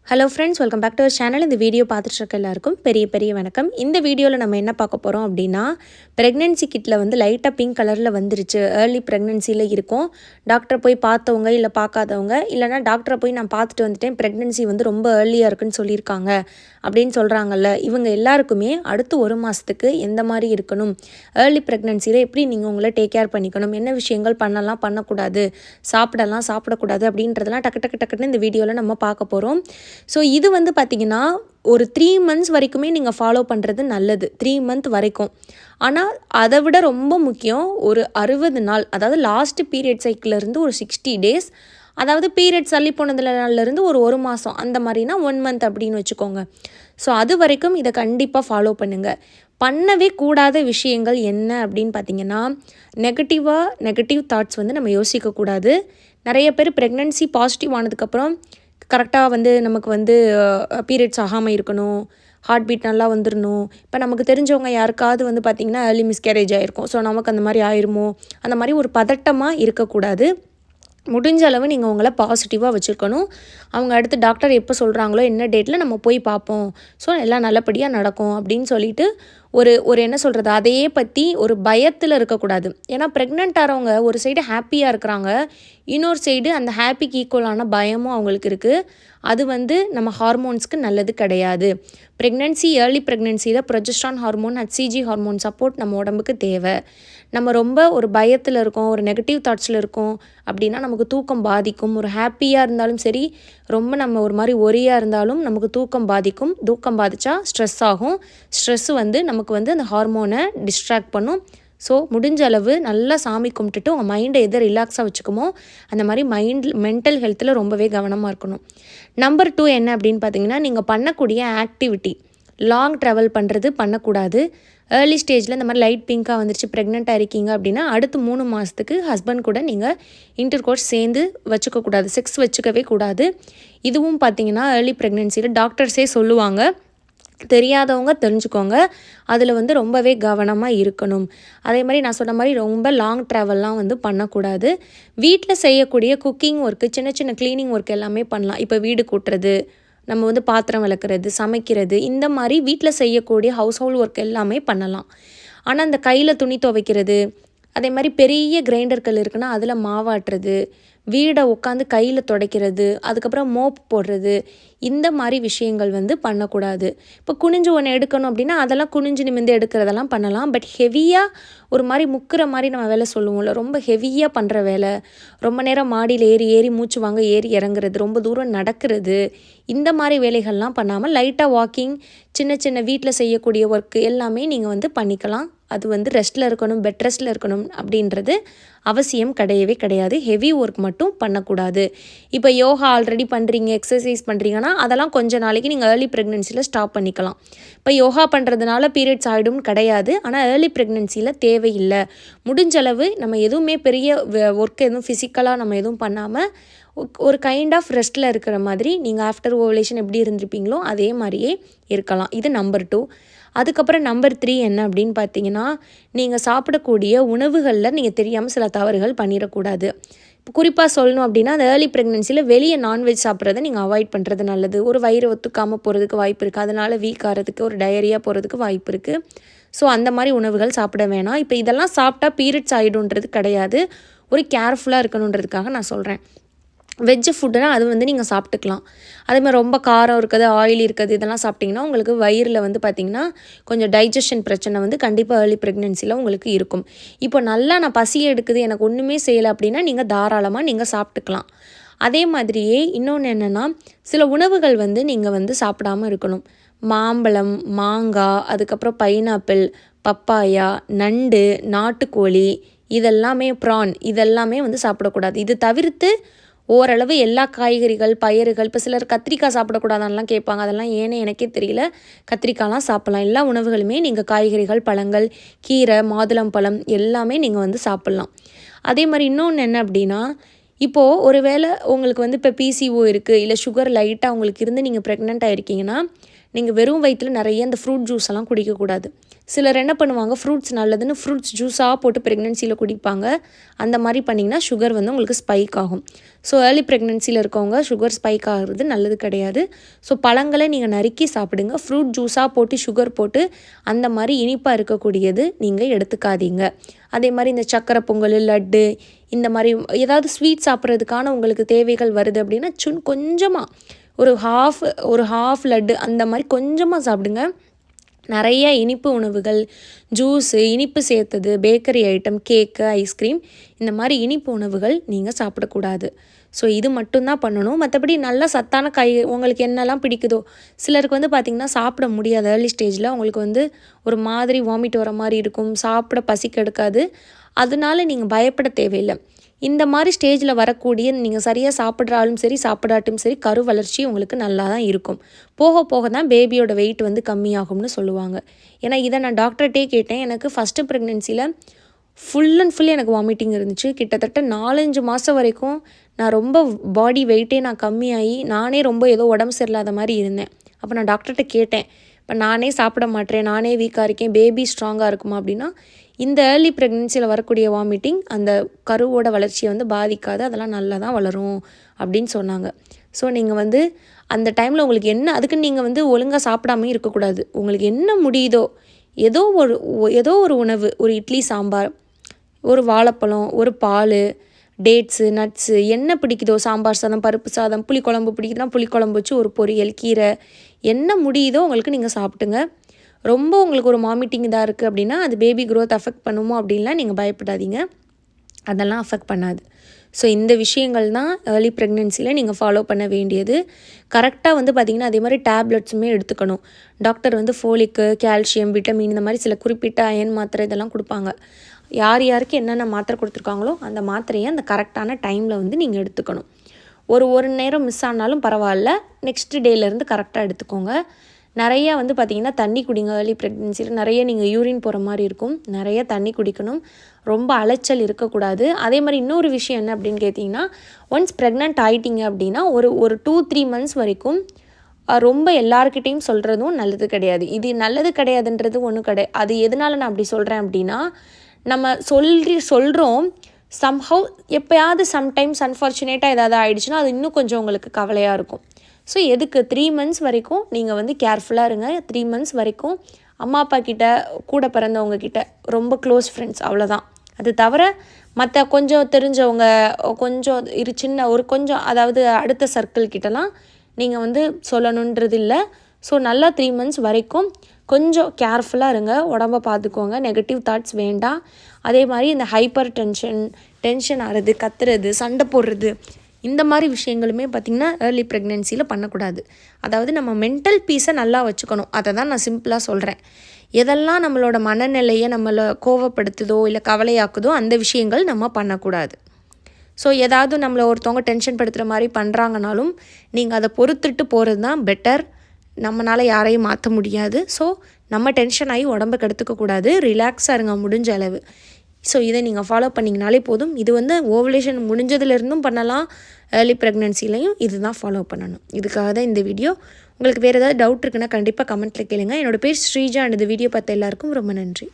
Hello friends, welcome back to our channel. இந்த video பார்த்துட்டு இருக்க எல்லாருக்கும் பெரிய வணக்கம். இந்த வீடியோவில் நம்ம என்ன பார்க்க போகிறோம் அப்படின்னா, ப்ரெக்னென்சி கிட்டில் வந்து லைட்டாக பிங்க் கலரில் வந்துருச்சு, ஏர்லி ப்ரெக்னென்சியில் இருக்கும். டாக்டரை போய் பார்த்தவங்க இல்லை பார்க்காதவங்க, இல்லைனா டாக்டரை போய் நான் பார்த்துட்டு வந்துட்டேன், ப்ரெக்னென்சி வந்து ரொம்ப ஏர்லியாக இருக்குன்னு சொல்லியிருக்காங்க அப்படின்னு சொல்கிறாங்கல்ல, இவங்க எல்லாருக்குமே அடுத்து 1 மாதத்துக்கு எந்த மாதிரி இருக்கணும், ஏர்லி ப்ரெக்னென்சியில் எப்படி நீங்கள் உங்களை டேக் கேர் பண்ணிக்கணும், என்ன விஷயங்கள் பண்ணலாம் பண்ணக்கூடாது, சாப்பிடக்கூடாது அப்படின்றதெல்லாம் டக்குன்னு இந்த வீடியோவில் நம்ம பார்க்க போகிறோம். ஸோ இது வந்து பார்த்திங்கன்னா ஒரு 3 மந்த்ஸ் வரைக்குமே நீங்கள் ஃபாலோ பண்ணுறது நல்லது, 3 மந்த் வரைக்கும். ஆனால் அதை விட ரொம்ப முக்கியம் ஒரு 60 நாள், அதாவது லாஸ்ட் பீரியட் சைக்கிள்லேருந்து ஒரு 60 டேஸ், அதாவது பீரியட்ஸ் தள்ளி போனதுலேருந்து ஒரு மாதம் அந்த மாதிரினா 1 மந்த் அப்படின்னு வச்சுக்கோங்க. ஸோ அது வரைக்கும் இதை கண்டிப்பாக ஃபாலோ பண்ணுங்கள். பண்ணவே கூடாத விஷயங்கள் என்ன அப்படின்னு பார்த்தீங்கன்னா, நெகட்டிவ் தாட்ஸ் வந்து நம்ம யோசிக்கக்கூடாது. நிறைய பேர் ப்ரெக்னென்சி பாசிட்டிவ் ஆனதுக்கப்புறம் கரெக்டாக வந்து நமக்கு வந்து பீரியட்ஸ் ஆகாமல் இருக்கணும், ஹார்ட் பீட் நல்லா வந்துடணும். இப்போ நமக்கு தெரிஞ்சவங்க யாருக்காவது வந்து பார்த்திங்கன்னா ஏர்லி மிஸ்கேரேஜ் ஆகிருக்கும், ஸோ நமக்கு அந்த மாதிரி ஆயிருமோ, அந்த மாதிரி ஒரு பதட்டமாக இருக்கக்கூடாது. முடிஞ்ச அளவு நீங்கள் உங்களை பாசிட்டிவாக வச்சுருக்கணும். அவங்க அடுத்து டாக்டர் எப்போ சொல்கிறாங்களோ என்ன டேட்டில் நம்ம போய் பார்ப்போம், ஸோ எல்லாம் நல்லபடியாக நடக்கும் அப்படின்னு சொல்லிட்டு ஒரு என்ன சொல்கிறது, அதையே பற்றி ஒரு பயத்தில் இருக்கக்கூடாது. ஏன்னா ப்ரெக்னென்ட் ஆகிறவங்க ஒரு சைடு ஹாப்பியாக இருக்கிறாங்க, இன்னொரு சைடு அந்த ஹாப்பிக்கு ஈக்குவலான பயமும் அவங்களுக்கு இருக்குது. அது வந்து நம்ம ஹார்மோன்ஸ்க்கு நல்லது கிடையாது. ஏர்லி ப்ரெக்னென்சியில் progesterone hormone, HCG hormone support நம்ம உடம்புக்கு தேவை. நம்ம ரொம்ப ஒரு பயத்தில் இருக்கோம், ஒரு நெகட்டிவ் தாட்ஸில் இருக்கோம் அப்படின்னா நமக்கு தூக்கம் பாதிக்கும். ஒரு ஹாப்பியாக இருந்தாலும் சரி, ரொம்ப நம்ம ஒரு மாதிரி ஒரியாக இருந்தாலும் நமக்கு தூக்கம் பாதிக்கும். தூக்கம் பாதித்தா ஸ்ட்ரெஸ் ஆகும். ஸ்ட்ரெஸ்ஸு வந்து நமக்கு வந்து அந்த ஹார்மோனை டிஸ்ட்ராக்ட் பண்ணும். ஸோ முடிஞ்ச அளவு நல்லா சாமி கும்பிட்டுட்டு உங்கள் மைண்டை எதை ரிலாக்ஸாக வச்சுக்குமோ அந்த மாதிரி மென்டல் ஹெல்த்தில் ரொம்பவே கவனமாக இருக்கணும். நம்பர் 2 என்ன அப்படின்னு பார்த்தீங்கன்னா, நீங்கள் பண்ணக்கூடிய ஆக்டிவிட்டி, லாங் ட்ராவல் பண்ணுறது பண்ணக்கூடாது. ஏர்லி ஸ்டேஜில் இந்த மாதிரி லைட் பிங்காக வந்துருச்சு, ப்ரெக்னெண்ட்டாக இருக்கீங்க அப்படின்னா அடுத்து 3 மாதத்துக்கு ஹஸ்பண்ட் கூட நீங்கள் இன்டர்கோர்ஸ் சேர்ந்து வச்சுக்கக்கூடாது, செக்ஸ் வச்சுக்கவே கூடாது. இதுவும் பார்த்தீங்கன்னா ஏர்லி ப்ரெக்னென்சியில் டாக்டர்ஸே சொல்லுவாங்க, தெரியாதவங்க தெரிஞ்சுக்கோங்க, அதில் வந்து ரொம்பவே கவனமாக இருக்கணும். அதே மாதிரி நான் சொன்ன மாதிரி ரொம்ப லாங் ட்ராவல்லாம் வந்து பண்ணக்கூடாது. வீட்டில் செய்யக்கூடிய குக்கிங் ஒர்க்கு, சின்ன க்ளீனிங் ஒர்க் எல்லாமே பண்ணலாம். இப்போ வீடு கூட்டுறது, நம்ம வந்து பாத்திரம் விளக்குறது, சமைக்கிறது, இந்த மாதிரி வீட்டில் செய்யக்கூடிய ஹவுஸ் ஹோல்ட் ஒர்க் எல்லாமே பண்ணலாம். ஆனால் இந்த கையில் துணி துவைக்கிறது, அதே மாதிரி பெரிய கிரைண்டர்கள் இருக்குன்னா அதில் மாவாட்டுறது, வீடை உட்காந்து கையில் துடைக்கிறது, அதுக்கப்புறம் மோப் போடுறது, இந்த மாதிரி விஷயங்கள் வந்து பண்ணக்கூடாது. இப்போ குனிஞ்சு ஒன்று எடுக்கணும் அப்படின்னா அதெல்லாம் குனிஞ்சு நிமிர்ந்து எடுக்கிறதெல்லாம் பண்ணலாம். பட் ஹெவியாக ஒரு மாதிரி முக்கிற மாதிரி நம்ம வேலை சொல்லுவோம்ல, ரொம்ப ஹெவியாக பண்ணுற வேலை, ரொம்ப நேரம் மாடியில் ஏறி மூச்சு வாங்க ஏறி இறங்குறது, ரொம்ப தூரம் நடக்கிறது, இந்த மாதிரி வேலைகள்லாம் பண்ணாமல் லைட்டாக வாக்கிங், சின்ன வீட்டில் செய்யக்கூடிய ஒர்க்கு எல்லாமே நீங்கள் வந்து பண்ணிக்கலாம். அது வந்து ரெஸ்ட்டில் இருக்கணும், பெட் ரெஸ்ட்டில் இருக்கணும் அப்படின்றது அவசியம் கிடையாது. ஹெவி ஒர்க் மட்டும் பண்ணக்கூடாது. இப்போ யோகா ஆல்ரெடி பண்ணுறீங்க, எக்ஸசைஸ் பண்ணுறீங்கன்னா அதெல்லாம் கொஞ்ச நாளைக்கு நீங்கள் ஏர்லி ப்ரெக்னென்சியில் ஸ்டாப் பண்ணிக்கலாம். இப்போ யோகா பண்ணுறதுனால பீரியட்ஸ் ஆகிடும் கிடையாது, ஆனால் ஏர்லி ப்ரெக்னென்சியில் தேவையில்லை. முடிஞ்சளவு நம்ம எதுவுமே பெரிய ஒர்க் எதுவும் ஃபிசிக்கலாக நம்ம எதுவும் பண்ணாமல் ஒரு கைண்ட் ஆஃப் ரெஸ்ட்டில் இருக்கிற மாதிரி நீங்கள் ஆஃப்டர் ஓவலேஷன் எப்படி இருந்திருப்பீங்களோ அதே மாதிரியே இருக்கலாம். இது நம்பர் 2. அதுக்கப்புறம் நம்பர் 3 என்ன அப்படின்னு பார்த்தீங்கன்னா, நீங்கள் சாப்பிடக்கூடிய உணவுகளில் நீங்கள் தெரியாமல் சில தவறுகள் பண்ணிடக்கூடாது. இப்போ குறிப்பாக சொல்லணும் அப்படின்னா, அந்த ஏர்லி ப்ரெக்னென்சியில் வெளியே நான்வெஜ் சாப்பிட்றத நீங்கள் அவாய்ட் பண்ணுறது நல்லது. ஒரு வயிறு ஒத்துக்காமல் போகிறதுக்கு வாய்ப்பு இருக்குது, அதனால் வீக் ஆகிறதுக்கு, ஒரு டயரியா போகிறதுக்கு வாய்ப்பு இருக்குது. ஸோ அந்த மாதிரி உணவுகள் சாப்பிட வேணாம். இப்போ இதெல்லாம் சாப்பிட்டா பீரியட்ஸ் ஆகிடுன்றது கிடையாது, ஒரு கேர்ஃபுல்லாக இருக்கணுன்றதுக்காக நான் சொல்கிறேன். வெஜ்ஜு ஃபுட்டுனா அது வந்து நீங்கள் சாப்பிட்டுக்கலாம். அதேமாதிரி ரொம்ப காரம் இருக்குது, ஆயில் இருக்குது, இதெல்லாம் சாப்பிட்டிங்கன்னா உங்களுக்கு வயிறில் வந்து பார்த்திங்கன்னா கொஞ்சம் டைஜஷன் பிரச்சனை வந்து கண்டிப்பாக ஏர்லி ப்ரெக்னென்சியில் உங்களுக்கு இருக்கும். இப்போ நல்லா நான் பசி எடுக்குது, எனக்கு ஒன்றுமே செய்யலை அப்படின்னா நீங்கள் தாராளமாக நீங்கள் சாப்பிட்டுக்கலாம். அதே மாதிரியே இன்னொன்று என்னென்னா, சில உணவுகள் வந்து நீங்கள் வந்து சாப்பிடாமல் இருக்கணும். மாம்பழம், மாங்காய், அதுக்கப்புறம் பைனாப்பிள், பப்பாயா, நண்டு, நாட்டுக்கோழி, இதெல்லாமே ப்ரான், இதெல்லாமே வந்து சாப்பிடக்கூடாது. இது தவிர்த்து ஓரளவு எல்லா காய்கறிகள், பயறுகள், இப்போ சிலர் கத்திரிக்காய் சாப்பிடக்கூடாதான்லாம் கேட்பாங்க, அதெல்லாம் ஏன்னு எனக்கே தெரியல. கத்திரிக்காய்லாம் சாப்பிட்லாம். எல்லா உணவுகளுமே நீங்கள் காய்கறிகள், பழங்கள், கீரை, மாதுளம்பழம் எல்லாமே நீங்கள் வந்து சாப்பிட்லாம். அதே மாதிரி இன்னொன்று என்ன அப்படின்னா, இப்போது ஒரு வேளை உங்களுக்கு வந்து இப்போ பிசிஓ இருக்குது, இல்லை சுகர் லைட்டாக உங்களுக்கு இருந்து நீங்கள் ப்ரெக்னென்ட் ஆகிருக்கீங்கன்னா, நீங்கள் வெறும் வயிற்றில் நிறைய இந்த ஃப்ரூட் ஜூஸ் எல்லாம் குடிக்கக்கூடாது. சிலர் என்ன பண்ணுவாங்க, ஃப்ரூட்ஸ் நல்லதுன்னு ஃப்ரூட்ஸ் ஜூஸாக போட்டு ப்ரெக்னென்சியில் குடிப்பாங்க. அந்த மாதிரி பண்ணிங்கன்னா சுகர் வந்து உங்களுக்கு ஸ்பைக் ஆகும். ஸோ ஏர்லி ப்ரெக்னென்சியில் இருக்கவங்க சுகர் ஸ்பைக் ஆகிறது நல்லது கிடையாது. ஸோ பழங்களை நீங்கள் நறுக்கி சாப்பிடுங்க. ஃப்ரூட் ஜூஸாக போட்டு சுகர் போட்டு அந்த மாதிரி இனிப்பாக இருக்கக்கூடியது நீங்கள் எடுத்துக்காதீங்க. அதே மாதிரி இந்த சக்கரை பொங்கல், லட்டு, இந்த மாதிரி ஏதாவது ஸ்வீட் சாப்பிட்றதுக்கான உங்களுக்கு தேவைகள் வருது அப்படின்னா கொஞ்சமாக ஒரு ஹாஃப் லட்டு அந்த மாதிரி கொஞ்சமாக சாப்பிடுங்க. நிறைய இனிப்பு உணவுகள், ஜூஸு, இனிப்பு சேர்த்தது, பேக்கரி ஐட்டம், கேக்கு, ஐஸ்கிரீம் இந்த மாதிரி இனிப்பு உணவுகள் நீங்கள் சாப்பிடக்கூடாது. ஸோ இது மட்டும்தான் பண்ணணும். மற்றபடி நல்ல சத்தான உங்களுக்கு என்னெல்லாம் பிடிக்குதோ, சிலருக்கு வந்து பார்த்திங்கன்னா சாப்பிட முடியாது. ஏர்லி ஸ்டேஜில் உங்களுக்கு வந்து ஒரு மாதிரி வாமிட் வர மாதிரி இருக்கும், சாப்பிட பசிக்க எடுக்காது. அதனால நீங்கள் பயப்பட தேவையில்லை. இந்த மாதிரி ஸ்டேஜில் வரக்கூடிய நீங்கள் சரியாக சாப்பிட்றாலும் சரி சாப்பிடாட்டும் சரி கரு வளர்ச்சி உங்களுக்கு நல்லா தான் இருக்கும். போக போக தான் பேபியோட வெயிட் வந்து கம்மியாகும்னு சொல்லுவாங்க. ஏன்னா இதை நான் டாக்டர்கிட்டே கேட்டேன். எனக்கு ஃபஸ்ட்டு ப்ரெக்னென்சியில் ஃபுல் அண்ட் ஃபுல் எனக்கு வாமிட்டிங் இருந்துச்சு. கிட்டத்தட்ட 4-5 மாதம் வரைக்கும் நான் ரொம்ப பாடி வெயிட்டே நான் கம்மியாகி நானே ரொம்ப ஏதோ உடம்பு சரியில்லாத மாதிரி இருந்தேன். அப்போ நான் டாக்டர்கிட்ட கேட்டேன், இப்போ நானே சாப்பிட மாட்டேன், நானே வீக்காக இருக்கேன், பேபி ஸ்ட்ராங்காக இருக்குமா அப்படின்னா, இந்த ஏர்லி ப்ரெக்னென்சியில் வரக்கூடிய வாமிட்டிங் அந்த கருவோட வளர்ச்சியை வந்து பாதிக்காது, அதெல்லாம் நல்லா தான் வளரும் அப்படின்னு சொன்னாங்க. ஸோ நீங்கள் வந்து அந்த டைமில் உங்களுக்கு என்ன அதுக்குன்னு நீங்கள் வந்து ஒழுங்காக சாப்பிடாமே இருக்கக்கூடாது. உங்களுக்கு என்ன முடியுதோ ஏதோ ஒரு உணவு, ஒரு இட்லி சாம்பார், ஒரு வாழைப்பழம், ஒரு பால், டேட்ஸு, நட்ஸு என்ன பிடிக்குதோ, சாம்பார் சாதம், பருப்பு சாதம், புளிக்குழம்பு பிடிக்குதுன்னா புளிக்குழம்பு வச்சு ஒரு பொரியல், கீரை, என்ன முடியுதோ உங்களுக்கு நீங்கள் சாப்பிட்டுங்க. ரொம்ப உங்களுக்கு ஒரு வாமிட்டிங் இதாக இருக்குது அப்படின்னா அது பேபி க்ரோத் அஃபெக்ட் பண்ணுமோ அப்படின்லாம் நீங்கள் பயப்படாதீங்க. அதெல்லாம் அஃபெக்ட் பண்ணாது. ஸோ இந்த விஷயங்கள் தான் ஏர்லி ப்ரெக்னென்சியில் நீங்கள் ஃபாலோ பண்ண வேண்டியது. கரெக்டாக வந்து பார்த்திங்கன்னா அதே மாதிரி டேப்லெட்ஸுமே எடுத்துக்கணும். டாக்டர் வந்து ஃபோலிக்கு, கால்சியம், விட்டமின் இந்த மாதிரி சில குறிப்பிட்ட அயன் மாத்திரை இதெல்லாம் கொடுப்பாங்க. யாருக்கு என்னென்ன மாத்திரை கொடுத்துருக்காங்களோ அந்த மாத்திரையை அந்த கரெக்டான டைமில் வந்து நீங்கள் எடுத்துக்கணும். ஒரு நேரம் மிஸ் ஆனாலும் பரவாயில்ல, நெக்ஸ்ட் டேலேருந்து கரெக்டாக எடுத்துக்கோங்க. நிறையா வந்து பார்த்திங்கன்னா தண்ணி குடிங்க. ஏர்லி ப்ரெக்னென்சியில் நிறைய நீங்கள் யூரின் போகிற மாதிரி இருக்கும், நிறைய தண்ணி குடிக்கணும், ரொம்ப அலைச்சல் இருக்கக்கூடாது. அதே மாதிரி இன்னொரு விஷயம் என்ன அப்படின்னு கேட்டிங்கன்னா, ஒன்ஸ் ப்ரெக்னென்ட் ஆகிட்டிங்க அப்படின்னா ஒரு 2-3 மந்த்ஸ் வரைக்கும் ரொம்ப எல்லாருக்கிட்டையும் சொல்கிறதும் நல்லது கிடையாது. இது நல்லது கிடையாதுன்றது ஒன்றும் கிடையாது. அது எதனால் நான் அப்படி சொல்கிறேன் அப்படின்னா, நம்ம சொல்கிறோம் சம்ஹவ் எப்போயாவது சம்டைம்ஸ் அன்ஃபார்ச்சுனேட்டாக ஏதாவது ஆகிடுச்சுன்னா அது இன்னும் கொஞ்சம் உங்களுக்கு கவலையாக இருக்கும். ஸோ எதுக்கு 3 மந்த்ஸ் வரைக்கும் நீங்கள் வந்து கேர்ஃபுல்லாக இருங்க. 3 மந்த்ஸ் வரைக்கும் அம்மா அப்பா கிட்ட, கூட பிறந்தவங்க கிட்ட, ரொம்ப க்ளோஸ் ஃப்ரெண்ட்ஸ், அவ்வளோதான். அது தவிர மற்ற கொஞ்சம் தெரிஞ்சவங்க, கொஞ்சம் கொஞ்சம் அதாவது அடுத்த சர்க்கிள் கிட்டலாம் நீங்கள் வந்து சொல்லணுன்றது இல்லை. ஸோ நல்லா 3 மந்த்ஸ் வரைக்கும் கொஞ்சம் கேர்ஃபுல்லாக இருங்க, உடம்ப பார்த்துக்கோங்க, நெகட்டிவ் தாட்ஸ் வேண்டாம். அதே மாதிரி இந்த ஹைப்பர் டென்ஷன் ஆகிறது, கத்துறது, சண்டை போடுறது, இந்த மாதிரி விஷயங்களுமே பார்த்திங்கன்னா ஏர்லி ப்ரெக்னென்சியில் பண்ணக்கூடாது. அதாவது நம்ம மென்டல் பீஸை நல்லா வச்சுக்கணும். அதை தான் நான் சிம்பிளாக சொல்கிறேன். எதெல்லாம் நம்மளோட மனநிலையை நம்மளை கோவப்படுத்துதோ இல்லை கவலையாக்குதோ அந்த விஷயங்கள் நம்ம பண்ணக்கூடாது. ஸோ ஏதாவது நம்மளை ஒருத்தவங்க டென்ஷன் படுத்துகிற மாதிரி பண்ணுறாங்கனாலும் நீங்கள் அதை பொறுத்துட்டு போகிறது தான் பெட்டர். நம்மளால் யாரையும் மாற்ற முடியாது. ஸோ நம்ம டென்ஷன் ஆகி உடம்பை கெடுத்துக்கக்கூடாது. ரிலாக்ஸாக இருங்க முடிஞ்ச அளவு. ஸோ இதை நீங்கள் ஃபாலோ பண்ணிங்கனாலே போதும். இது வந்து ஓவலேஷன் முடிஞ்சதுலேருந்தும் பண்ணலாம், ஏர்லி ப்ரெக்னென்சிலையும் இது தான் ஃபாலோ பண்ணணும். இதுக்காக தான் இந்த வீடியோ. உங்களுக்கு வேறு ஏதாவது டவுட் இருக்குன்னா கண்டிப்பாக கமெண்ட்டில் கேளுங்க. என்னோடய பேர் ஸ்ரீஜா. இந்த வீடியோ பார்த்த எல்லாருக்கும் ரொம்ப நன்றி.